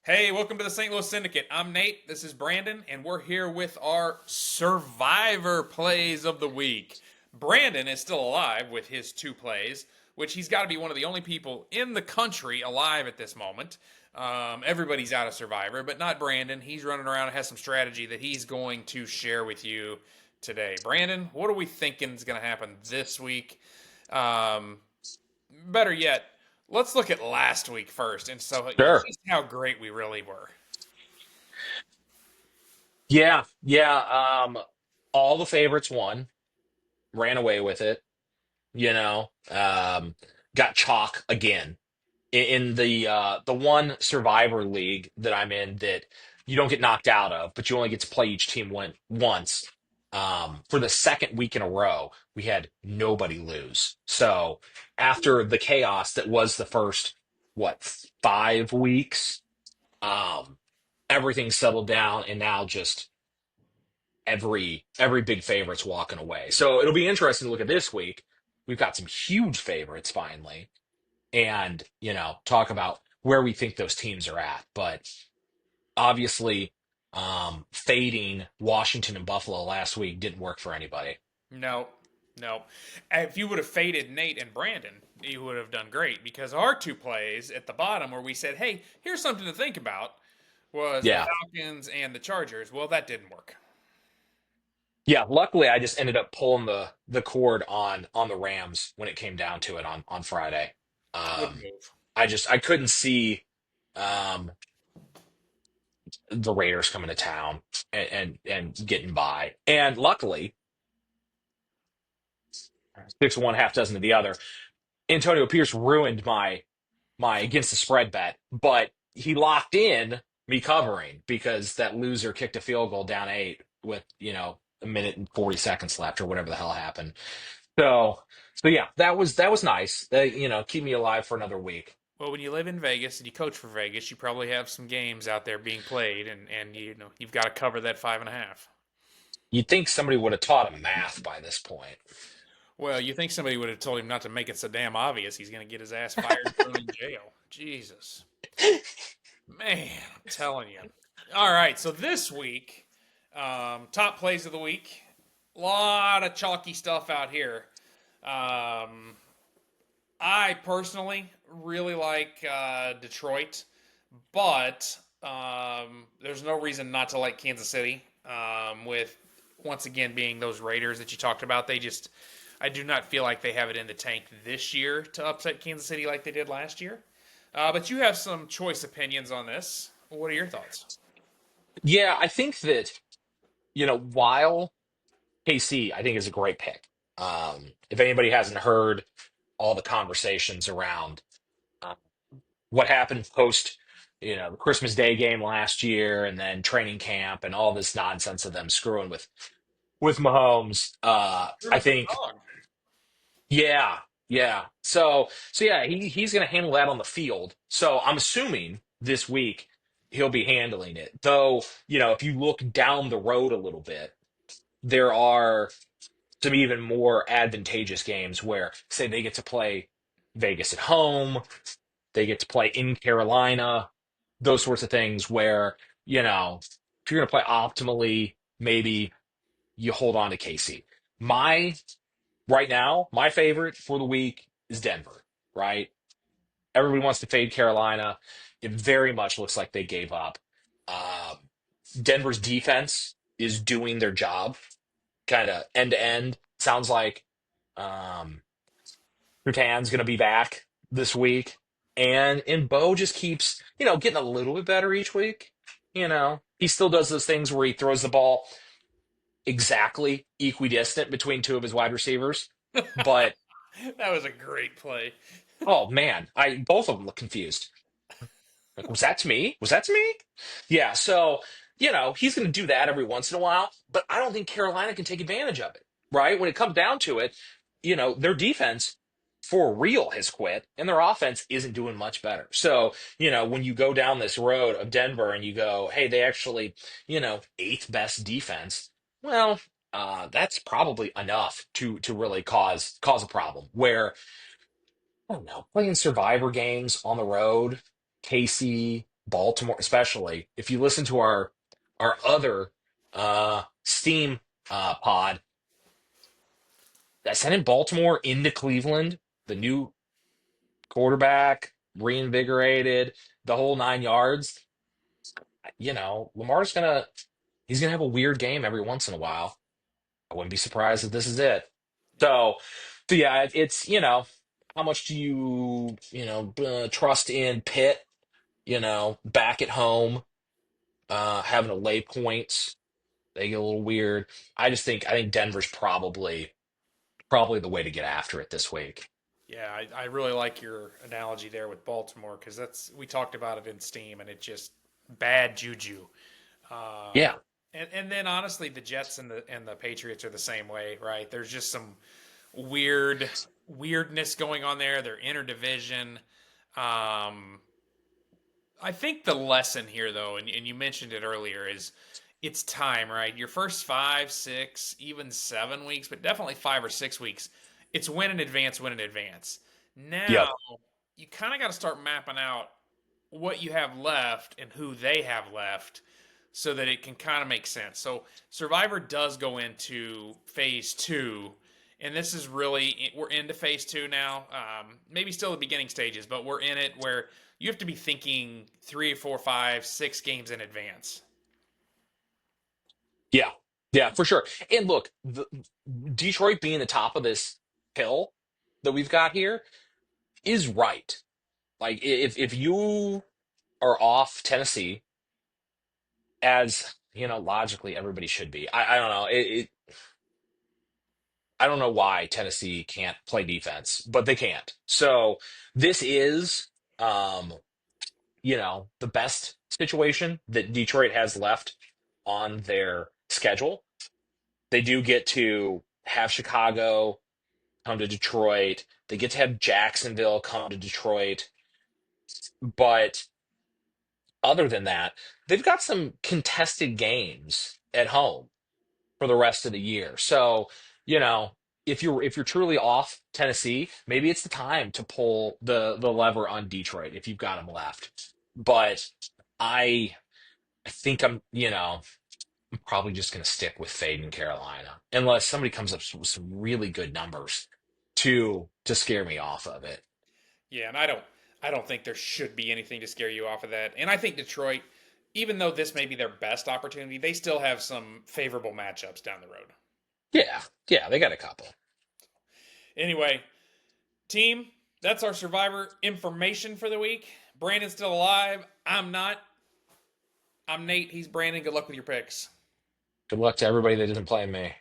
Hey, welcome to the St. Louis Syndicate. I'm Nate. This is Brandon, and we're here with our Survivor plays of the week. Brandon is still alive with his two plays, which he's got to be one of the only people in the country alive at this moment. Everybody's out of Survivor, but not Brandon. He's running around and has some strategy that he's going to share with you today. Brandon, what are we thinking is going to happen this week? Um, Better yet, let's look at last week first, and so Sure. just how great we really were. Yeah. All the favorites won, ran away with it, you know. Got chalk again. In the one Survivor League that I'm in that you don't get knocked out of, but you only get to play each team once. For the second week in a row, we had nobody lose. So after the chaos that was the first, what, 5 weeks, um, everything settled down and now just every big favorite's walking away. So it'll be interesting to look at this week. We've got some huge favorites finally, and talk about where we think those teams are at. But obviously, fading Washington and Buffalo last week didn't work for anybody. No, no. If you would have faded Nate and Brandon, you would have done great because our two plays at the bottom where we said, hey, here's something to think about was the Yeah, Falcons and the Chargers. Well, that didn't work. yeah. Luckily, I just ended up pulling the cord on the Rams when it came down to it on Friday. Good Um, move. I couldn't see. Um, the Raiders coming to town and getting by. And luckily, six of one, half dozen of the other. Antonio Pierce ruined my against the spread bet, but he locked in me covering because that loser kicked a field goal down eight with a minute and 40 seconds left or whatever the hell happened. So so yeah, that was nice. Keep me alive for another week. Well, when you live in Vegas and you coach for Vegas, you probably have some games out there being played, and you've got to cover that 5.5. You'd think somebody would have taught him math by this point. Well, you think somebody would have told him not to make it so damn obvious he's going to get his ass fired and thrown in jail. Jesus. Man, I'm telling you. All right, so this week, top plays of the week. A lot of chalky stuff out here. Um, I personally really like Detroit, but there's no reason not to like Kansas City. With once again being those Raiders that you talked about, I do not feel like they have it in the tank this year to upset Kansas City like they did last year. But you have some choice opinions on this. What are your thoughts? Yeah, I think that while KC, I think, is a great pick. If anybody hasn't heard all the conversations around uh, what happened post, the Christmas Day game last year, and then training camp, and all this nonsense of them screwing with Mahomes, I With the think, dog. yeah, yeah. So yeah, he's going to handle that on the field. So I'm assuming this week he'll be handling it. Though, if you look down the road a little bit, there are some even more advantageous games where, say, they get to play Vegas at home, they get to play in Carolina, those sorts of things where, if you're going to play optimally, maybe you hold on to KC. My, right now, my favorite for the week is Denver, right? Everybody wants to fade Carolina. It very much looks like they gave up. Um, Denver's defense is doing their job kind of end to end. Sounds like um, Rutan's going to be back this week, and Bo just keeps getting a little bit better each week. He still does those things where he throws the ball exactly equidistant between two of his wide receivers, but That was a great play. oh man, I both of them look confused. Like, was that to me? Was that to me? Yeah, so, he's going to do that every once in a while, but I don't think Carolina can take advantage of it, right? When it comes down to it, their defense for real has quit, and their offense isn't doing much better. So, when you go down this road of Denver and you go, hey, they actually, eighth best defense, well, that's probably enough to really cause a problem. Where I don't know, playing survivor games on the road, Casey. Baltimore, especially if you listen to our other Steam pod, sending Baltimore into Cleveland, the new quarterback, reinvigorated, the whole 9 yards. Lamar's he's gonna have a weird game every once in a while. I wouldn't be surprised if this is it. Yeah. So, so yeah, it's how much do you trust in Pitt? Back at home, having to lay points, they get a little weird. I think Denver's probably the way to get after it this week. Yeah, I really like your analogy there with Baltimore because we talked about it in Steam and it just bad juju. Uh, Yeah, and then honestly, the Jets and the Patriots are the same way, right? There's just some weirdness going on there. They're interdivision. Um, I think the lesson here, though, and you mentioned it earlier, is it's time, right? Your first 5, 6, even 7 weeks, but definitely 5 or 6 weeks, it's win in advance, win in advance. Now, yep, you kind of got to start mapping out what you have left and who they have left so that it can kind of make sense. So, Survivor does go into phase two, and this is really, we're into phase two now. Maybe still the beginning stages, but we're in it where you have to be thinking 3, 4, 5, 6 games in advance. yeah, yeah, for sure. And look, Detroit being the top of this hill that we've got here is right. Like if you are off Tennessee, as logically everybody should be. I don't know. I don't know why Tennessee can't play defense, but they can't. So this is, um, the best situation that Detroit has left on their schedule. They do get to have Chicago come to Detroit. They get to have Jacksonville come to Detroit. But other than that, they've got some contested games at home for the rest of the year. So, you know, if you're truly off Tennessee, maybe it's the time to pull the lever on Detroit if you've got them left. But I I think I'm probably just going to stick with Fade in Carolina unless somebody comes up with some really good numbers to scare me off of it. Yeah, and I don't think there should be anything to scare you off of that. And I think Detroit, even though this may be their best opportunity, they still have some favorable matchups down the road. Yeah, yeah, they got a couple. Anyway, team, that's our Survivor information for the week. Brandon's still alive. I'm not. I'm Nate. He's Brandon. Good luck with your picks. Good luck to everybody that isn't playing me.